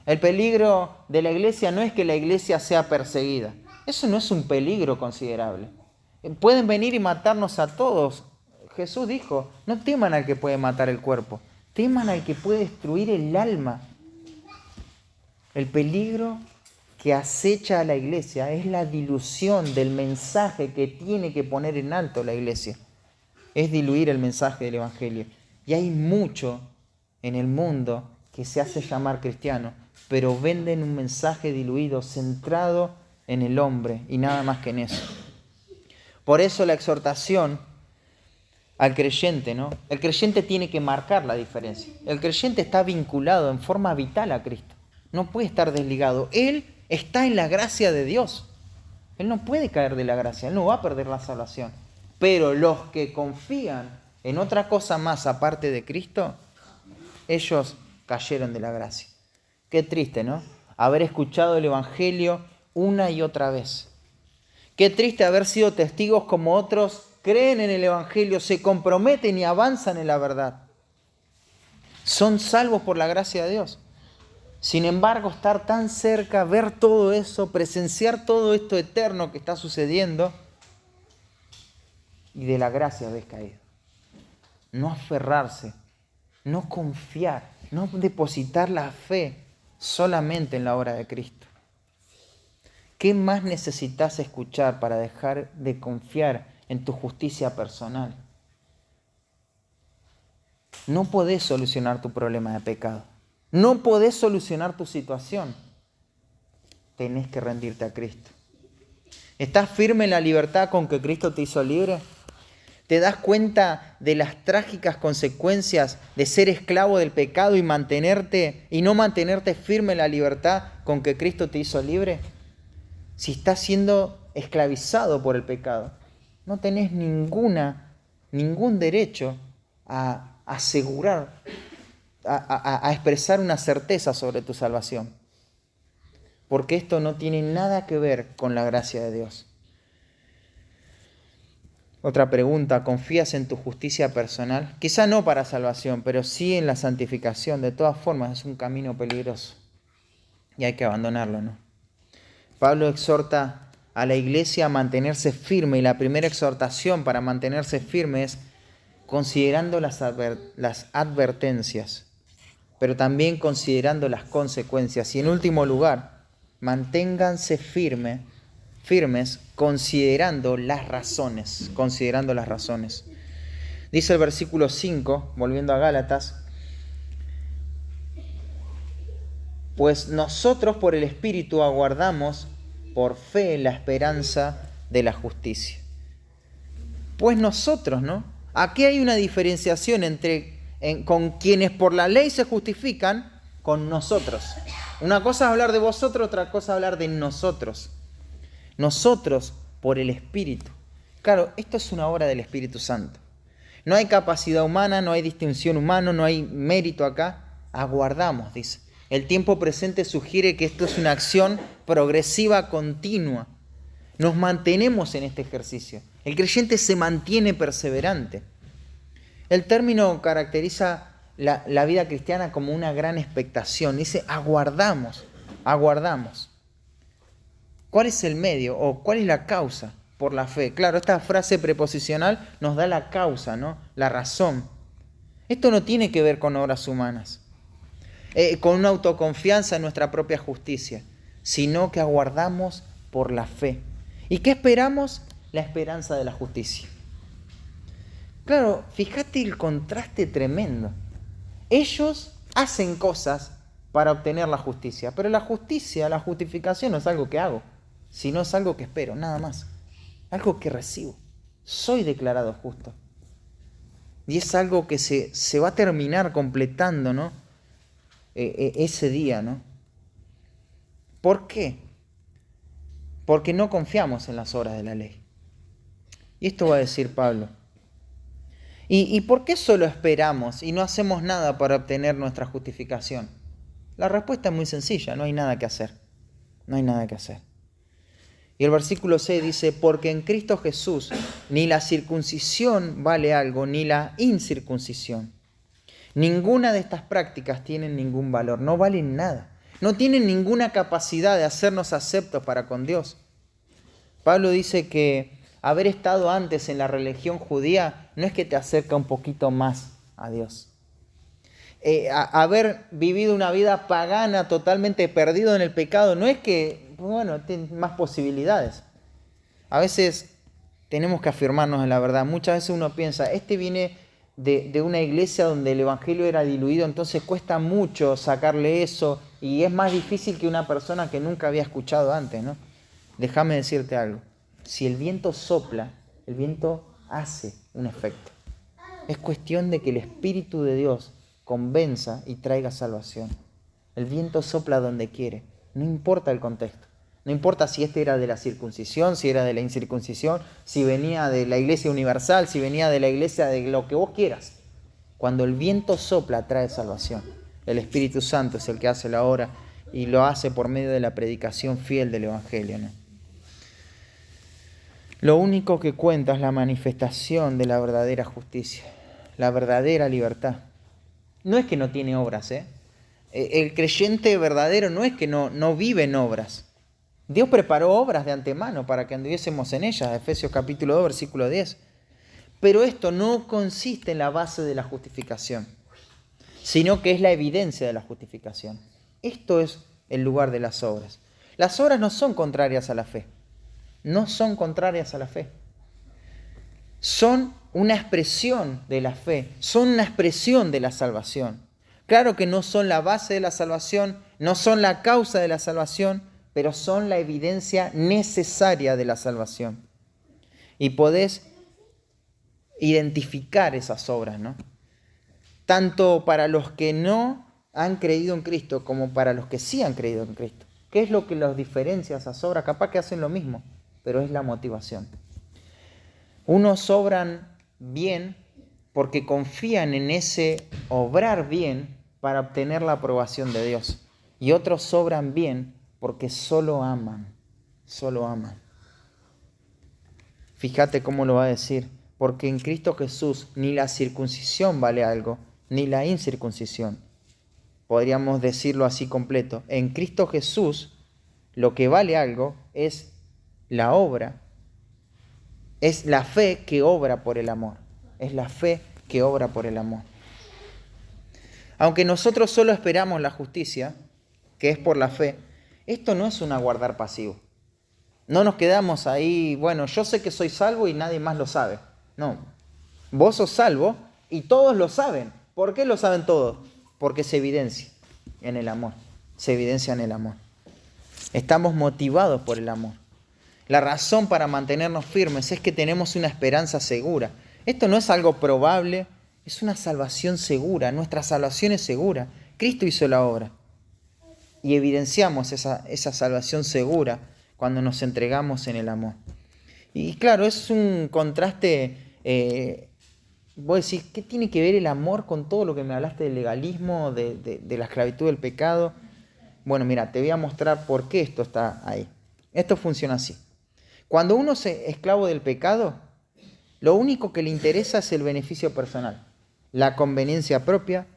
El peligro de la iglesia no es que la iglesia sea perseguida. Eso no es un peligro considerable. Pueden venir y matarnos a todos. Jesús dijo, no teman al que puede matar el cuerpo, teman al que puede destruir el alma. El peligro que acecha a la iglesia es la dilución del mensaje que tiene que poner en alto la iglesia. Es diluir el mensaje del evangelio. Y hay mucho en el mundo que se hace llamar cristiano, pero venden un mensaje diluido, centrado en el hombre y nada más que en eso. Por eso la exhortación al creyente, ¿no? El creyente tiene que marcar la diferencia. El creyente está vinculado en forma vital a Cristo. No puede estar desligado. Él está en la gracia de Dios. Él no puede caer de la gracia. Él no va a perder la salvación. Pero los que confían en otra cosa más aparte de Cristo, ellos cayeron de la gracia. Qué triste, ¿no? Haber escuchado el evangelio una y otra vez. Qué triste haber sido testigos como otros creen en el evangelio, se comprometen y avanzan en la verdad. Son salvos por la gracia de Dios. Sin embargo, estar tan cerca, ver todo eso, presenciar todo esto eterno que está sucediendo, y de la gracia habéis caído. No aferrarse, no confiar, no depositar la fe solamente en la obra de Cristo. ¿Qué más necesitas escuchar para dejar de confiar en tu justicia personal? No podés solucionar tu problema de pecado. No podés solucionar tu situación. Tenés que rendirte a Cristo. ¿Estás firme en la libertad con que Cristo te hizo libre? ¿Te das cuenta de las trágicas consecuencias de ser esclavo del pecado y no mantenerte firme en la libertad con que Cristo te hizo libre? Si estás siendo esclavizado por el pecado, no tenés ningún derecho a asegurar, a expresar una certeza sobre tu salvación. Porque esto no tiene nada que ver con la gracia de Dios. Otra pregunta, ¿confías en tu justicia personal? Quizá no para salvación, pero sí en la santificación. De todas formas, es un camino peligroso y hay que abandonarlo, ¿no? Pablo exhorta a la iglesia a mantenerse firme, y la primera exhortación para mantenerse firme es considerando las advertencias, pero también considerando las consecuencias. Y en último lugar, manténganse firmes considerando las razones. Dice el versículo 5, volviendo a Gálatas, pues nosotros por el Espíritu aguardamos por fe la esperanza de la justicia. Pues nosotros, ¿no? Aquí hay una diferenciación con quienes por la ley se justifican, con nosotros. Una cosa es hablar de vosotros, otra cosa es hablar de nosotros. Nosotros por el Espíritu. Claro, esto es una obra del Espíritu Santo. No hay capacidad humana, no hay distinción humana, no hay mérito acá. Aguardamos, dice. El tiempo presente sugiere que esto es una acción progresiva, continua. Nos mantenemos en este ejercicio. El creyente se mantiene perseverante. El término caracteriza la vida cristiana como una gran expectación. Dice, aguardamos. ¿Cuál es el medio o cuál es la causa? Por la fe. Claro, esta frase preposicional nos da la causa, ¿no? La razón. Esto no tiene que ver con obras humanas. con una autoconfianza en nuestra propia justicia, sino que aguardamos por la fe. ¿Y qué esperamos? La esperanza de la justicia. Claro, fíjate el contraste tremendo. Ellos hacen cosas para obtener la justicia, pero la justicia, la justificación no es algo que hago, sino es algo que espero, nada más. Algo que recibo. Soy declarado justo. Y es algo que se va a terminar completando, ¿no? Ese día, ¿no? ¿Por qué? Porque no confiamos en las obras de la ley. Y esto va a decir Pablo. ¿Y por qué solo esperamos y no hacemos nada para obtener nuestra justificación? La respuesta es muy sencilla, no hay nada que hacer. No hay nada que hacer. Y el versículo 6 dice, porque en Cristo Jesús ni la circuncisión vale algo, ni la incircuncisión. Ninguna de estas prácticas tienen ningún valor, no valen nada. No tienen ninguna capacidad de hacernos aceptos para con Dios. Pablo dice que haber estado antes en la religión judía no es que te acerca un poquito más a Dios. Haber vivido una vida pagana totalmente perdido en el pecado no es que, bueno, tienes más posibilidades. A veces tenemos que afirmarnos en la verdad. Muchas veces uno piensa, viene de una iglesia donde el evangelio era diluido, entonces cuesta mucho sacarle eso y es más difícil que una persona que nunca había escuchado antes, ¿no? Déjame decirte algo. Si el viento sopla, el viento hace un efecto. Es cuestión de que el Espíritu de Dios convenza y traiga salvación. El viento sopla donde quiere, no importa el contexto. No importa si era de la circuncisión, si era de la incircuncisión, si venía de la iglesia universal, si venía de la iglesia de lo que vos quieras. Cuando el viento sopla, trae salvación. El Espíritu Santo es el que hace la obra y lo hace por medio de la predicación fiel del Evangelio, ¿no? Lo único que cuenta es la manifestación de la verdadera justicia, la verdadera libertad. No es que no tiene obras, El creyente verdadero no es que no vive en obras. Dios preparó obras de antemano para que anduviésemos en ellas, Efesios capítulo 2, versículo 10. Pero esto no consiste en la base de la justificación, sino que es la evidencia de la justificación. Esto es el lugar de las obras. Las obras no son contrarias a la fe. No son contrarias a la fe. Son una expresión de la fe, son una expresión de la salvación. Claro que no son la base de la salvación, no son la causa de la salvación, pero son la evidencia necesaria de la salvación. Y podés identificar esas obras, ¿no? Tanto para los que no han creído en Cristo como para los que sí han creído en Cristo. ¿Qué es lo que los diferencia esas obras? Capaz que hacen lo mismo, pero es la motivación. Unos obran bien porque confían en ese obrar bien para obtener la aprobación de Dios. Y otros obran bien porque solo aman. Fíjate cómo lo va a decir. Porque en Cristo Jesús ni la circuncisión vale algo, ni la incircuncisión. Podríamos decirlo así completo. En Cristo Jesús lo que vale algo es la obra. Es la fe que obra por el amor. Es la fe que obra por el amor. Aunque nosotros solo esperamos la justicia, que es por la fe, esto no es un aguardar pasivo. No nos quedamos ahí, bueno, yo sé que soy salvo y nadie más lo sabe. No, vos sos salvo y todos lo saben. ¿Por qué lo saben todos? Porque se evidencia en el amor. Se evidencia en el amor. Estamos motivados por el amor. La razón para mantenernos firmes es que tenemos una esperanza segura. Esto no es algo probable, es una salvación segura. Nuestra salvación es segura. Cristo hizo la obra. Y evidenciamos esa salvación segura cuando nos entregamos en el amor. Y claro, es un contraste. Vos decís, ¿qué tiene que ver el amor con todo lo que me hablaste del legalismo, de la esclavitud del pecado? Bueno, mira, te voy a mostrar por qué esto está ahí. Esto funciona así. Cuando uno es esclavo del pecado, lo único que le interesa es el beneficio personal, la conveniencia propia,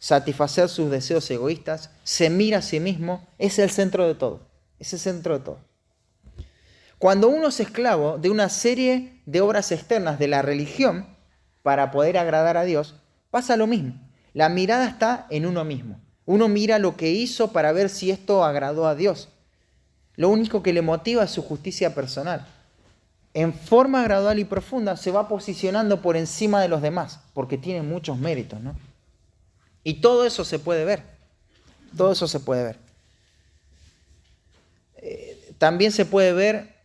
satisfacer sus deseos egoístas, se mira a sí mismo, es el centro de todo. Es el centro de todo. Cuando uno es esclavo de una serie de obras externas de la religión para poder agradar a Dios, pasa lo mismo. La mirada está en uno mismo. Uno mira lo que hizo para ver si esto agradó a Dios. Lo único que le motiva es su justicia personal. En forma gradual y profunda se va posicionando por encima de los demás, porque tiene muchos méritos, ¿no? Y todo eso se puede ver. Todo eso se puede ver. También se puede ver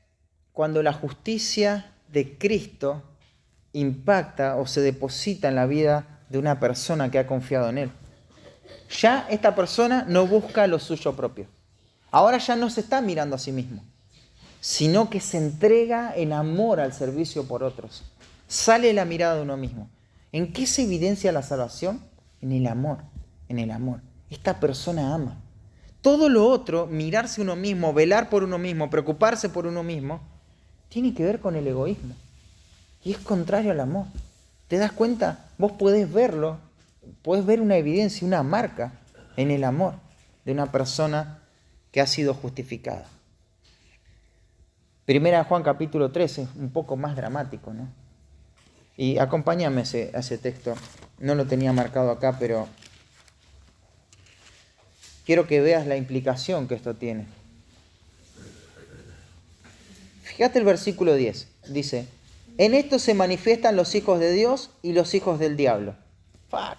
cuando la justicia de Cristo impacta o se deposita en la vida de una persona que ha confiado en Él. Ya esta persona no busca lo suyo propio. Ahora ya no se está mirando a sí mismo, sino que se entrega en amor al servicio por otros. Sale la mirada de uno mismo. ¿En qué se evidencia la salvación? En el amor, en el amor. Esta persona ama. Todo lo otro, mirarse uno mismo, velar por uno mismo, preocuparse por uno mismo, tiene que ver con el egoísmo. Y es contrario al amor. ¿Te das cuenta? Vos podés verlo, podés ver una evidencia, una marca en el amor de una persona que ha sido justificada. Primera Juan capítulo 13 es un poco más dramático, ¿no? Y acompáñame a ese texto. No lo tenía marcado acá, pero quiero que veas la implicación que esto tiene. Fíjate el versículo 10. Dice, en esto se manifiestan los hijos de Dios y los hijos del diablo.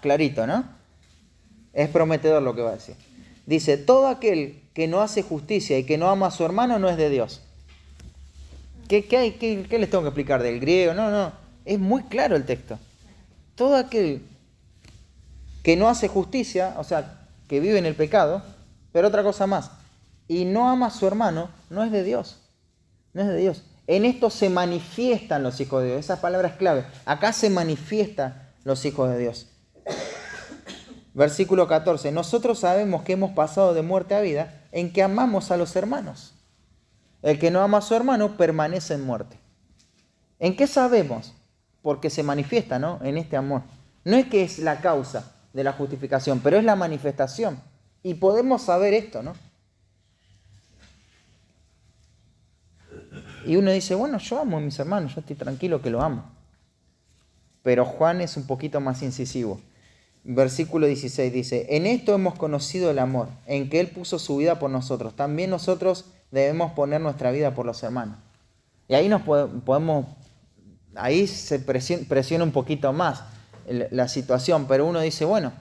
Clarito, ¿no? Es prometedor lo que va a decir. Dice, todo aquel que no hace justicia y que no ama a su hermano no es de Dios. ¿Qué les tengo que explicar del griego? No. Es muy claro el texto. Todo aquel que no hace justicia, o sea, que vive en el pecado, pero otra cosa más, y no ama a su hermano, no es de Dios. No es de Dios. En esto se manifiestan los hijos de Dios. Esa palabra es clave. Acá se manifiestan los hijos de Dios. Versículo 14. Nosotros sabemos que hemos pasado de muerte a vida en que amamos a los hermanos. El que no ama a su hermano permanece en muerte. ¿En qué sabemos? Porque se manifiesta, ¿no? En este amor. No es que es la causa de la justificación, pero es la manifestación. Y podemos saber esto, ¿no? Y uno dice, bueno, yo amo a mis hermanos, yo estoy tranquilo que lo amo. Pero Juan es un poquito más incisivo. Versículo 16 dice, en esto hemos conocido el amor, en que Él puso su vida por nosotros. También nosotros debemos poner nuestra vida por los hermanos. Y ahí nos podemos, ahí se presiona un poquito más la situación, pero uno dice, bueno,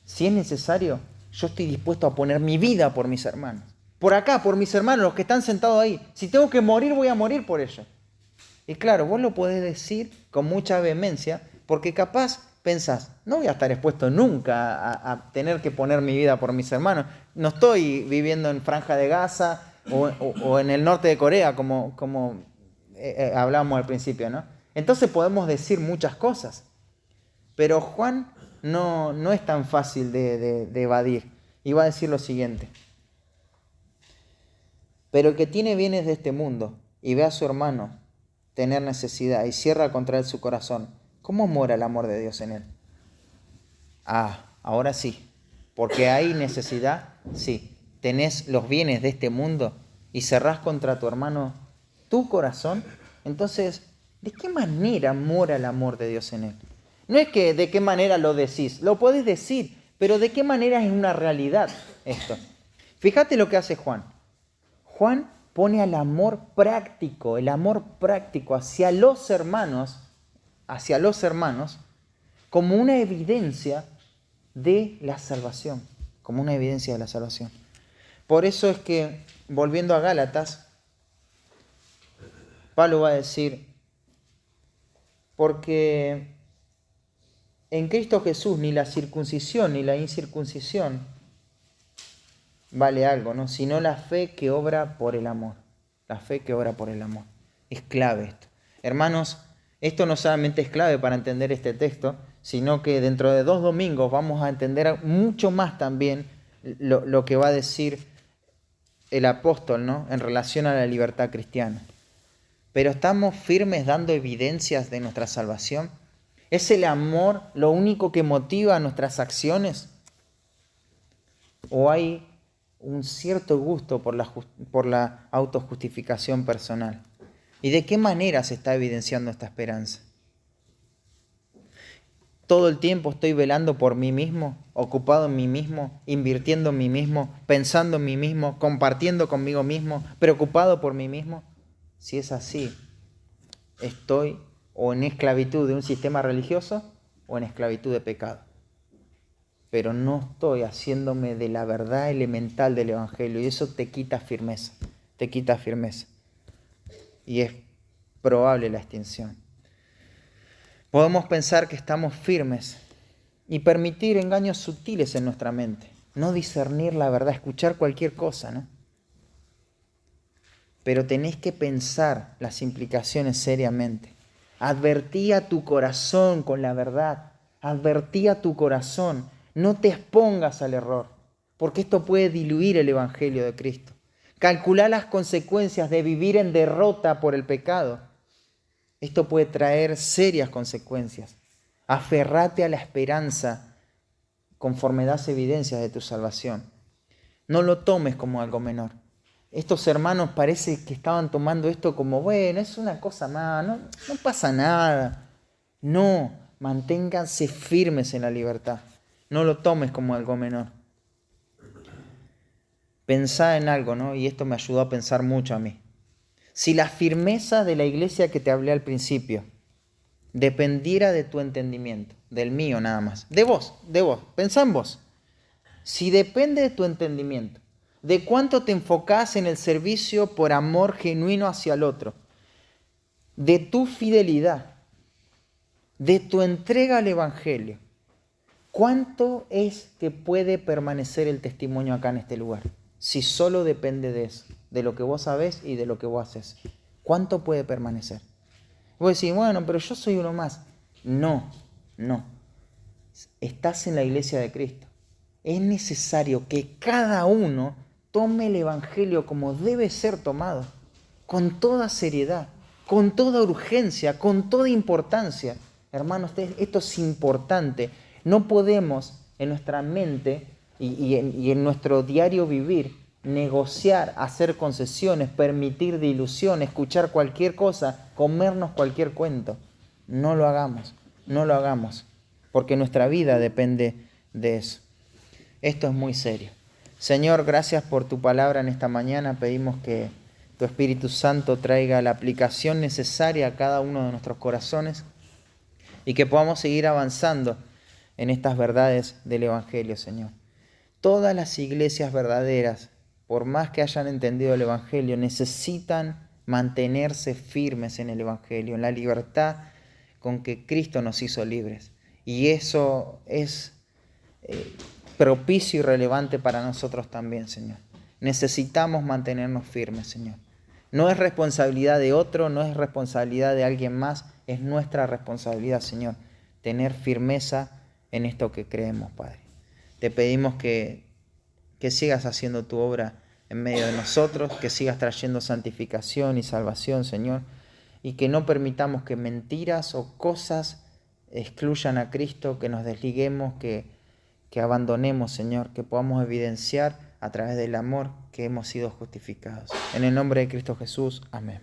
si es necesario, yo estoy dispuesto a poner mi vida por mis hermanos. Por acá, por mis hermanos, los que están sentados ahí. Si tengo que morir, voy a morir por ellos. Y claro, vos lo podés decir con mucha vehemencia, porque capaz pensás, no voy a estar expuesto nunca a tener que poner mi vida por mis hermanos. No estoy viviendo en Franja de Gaza o en el norte de Corea, como hablábamos al principio, ¿no? Entonces podemos decir muchas cosas. Pero Juan no es tan fácil de evadir. Y va a decir lo siguiente. Pero el que tiene bienes de este mundo y ve a su hermano tener necesidad y cierra contra él su corazón, ¿cómo mora el amor de Dios en él? Ahora sí, porque hay necesidad, sí. Tenés los bienes de este mundo y cerrás contra tu hermano tu corazón, entonces, ¿de qué manera mora el amor de Dios en él? No es que de qué manera lo decís, lo podés decir, pero ¿de qué manera es una realidad esto? Fíjate lo que hace Juan. Juan pone el amor práctico hacia los hermanos, como una evidencia de la salvación, Por eso es que, volviendo a Gálatas, Pablo va a decir, porque en Cristo Jesús ni la circuncisión ni la incircuncisión vale algo, ¿no? Sino la fe que obra por el amor. La fe que obra por el amor. Es clave esto. Hermanos, esto no solamente es clave para entender este texto, sino que dentro de 2 domingos vamos a entender mucho más también lo que va a decir el apóstol, ¿no? En relación a la libertad cristiana. Pero ¿estamos firmes dando evidencias de nuestra salvación? ¿Es el amor lo único que motiva nuestras acciones? ¿O hay un cierto gusto por la autojustificación personal? ¿Y de qué manera se está evidenciando esta esperanza? todo el tiempo estoy velando por mí mismo, ocupado en mí mismo, invirtiendo en mí mismo, pensando en mí mismo, compartiendo conmigo mismo, preocupado por mí mismo. Si es así, estoy o en esclavitud de un sistema religioso o en esclavitud de pecado. Pero no estoy haciéndome de la verdad elemental del Evangelio y eso te quita firmeza, te quita firmeza. Y es probable la extinción. Podemos pensar que estamos firmes y permitir engaños sutiles en nuestra mente, no discernir la verdad, escuchar cualquier cosa, ¿no? Pero tenés que pensar las implicaciones seriamente. Advertí a tu corazón con la verdad, advertí a tu corazón, no te expongas al error, porque esto puede diluir el Evangelio de Cristo. Calculá las consecuencias de vivir en derrota por el pecado. Esto puede traer serias consecuencias. Aferrate a la esperanza conforme das evidencias de tu salvación. No lo tomes como algo menor. Estos hermanos parece que estaban tomando esto como, bueno, es una cosa más, no pasa nada. No, manténganse firmes en la libertad. No lo tomes como algo menor. Pensá en algo, ¿no? Y esto me ayudó a pensar mucho a mí. Si la firmeza de la iglesia que te hablé al principio dependiera de tu entendimiento, del mío nada más, de vos, pensá en vos. Si depende de tu entendimiento, de cuánto te enfocás en el servicio por amor genuino hacia el otro, de tu fidelidad, de tu entrega al Evangelio, ¿cuánto es que puede permanecer el testimonio acá en este lugar? Si solo depende de eso, de lo que vos sabés y de lo que vos haces. ¿Cuánto puede permanecer? Vos decís, bueno, pero yo soy uno más. No. Estás en la iglesia de Cristo. Es necesario que cada uno tome el Evangelio como debe ser tomado, con toda seriedad, con toda urgencia, con toda importancia. Hermanos, esto es importante. No podemos en nuestra mente y en nuestro diario vivir negociar, hacer concesiones, permitir dilución, escuchar cualquier cosa, comernos cualquier cuento. No lo hagamos, porque nuestra vida depende de eso. Esto es muy serio. Señor, gracias por tu palabra en esta mañana. Pedimos que tu Espíritu Santo traiga la aplicación necesaria a cada uno de nuestros corazones y que podamos seguir avanzando en estas verdades del Evangelio, Señor. Todas las iglesias verdaderas, por más que hayan entendido el Evangelio, necesitan mantenerse firmes en el Evangelio, en la libertad con que Cristo nos hizo libres. Y eso es propicio y relevante para nosotros también, Señor. Necesitamos mantenernos firmes, Señor. No es responsabilidad de otro, no es responsabilidad de alguien más, es nuestra responsabilidad, Señor, tener firmeza en esto que creemos, Padre. Te pedimos que sigas haciendo tu obra en medio de nosotros, que sigas trayendo santificación y salvación, Señor, y que no permitamos que mentiras o cosas excluyan a Cristo, que nos desliguemos, que abandonemos, Señor, que podamos evidenciar a través del amor que hemos sido justificados. En el nombre de Cristo Jesús, amén.